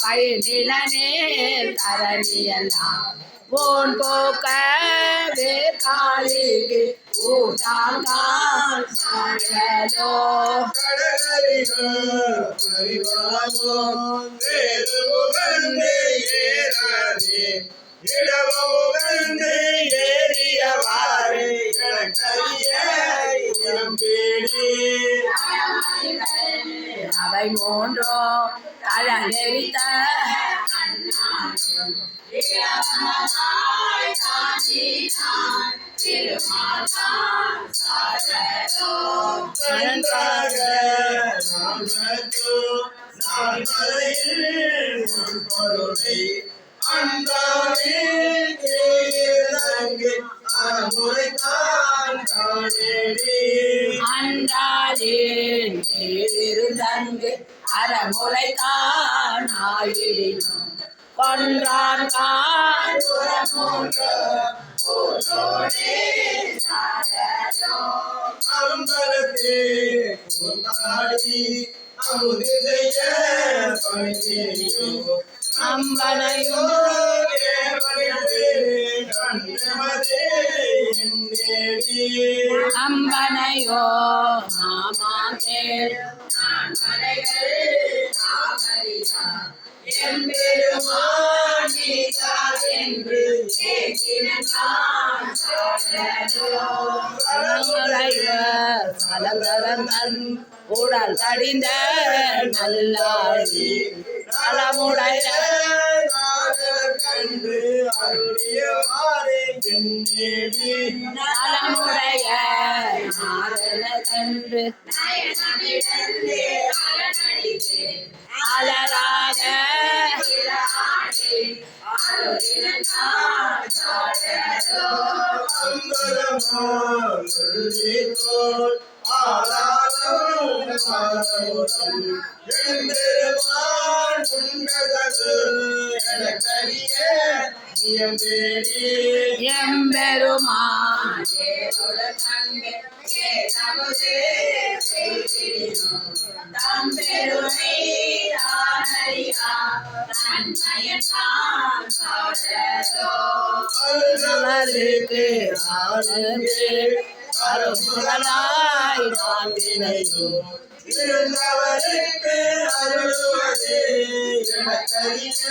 பயிரிலனே தரணியெல்லாம் phone போக்க வேகாலிக்கு ஊட்டாங்கால் சாழலோ அவை மூன்றோ தழலெரித்த அன்றாலின் இருந்தங்கு அறமுறைதான் ஆயிடினும் கொன்றான் அம்பனையோ அம்பனையோ மாமாங்கேள் அலங்கரந்தன் உடல் கடிந்த நல்லாரி நலமுடைய நலமுடைய கண்டு அலராக எம்பெருமான் அருமுகளாய் நான் வினையும் இருந்தவருக்கு அருள்வதே எனக்கறிய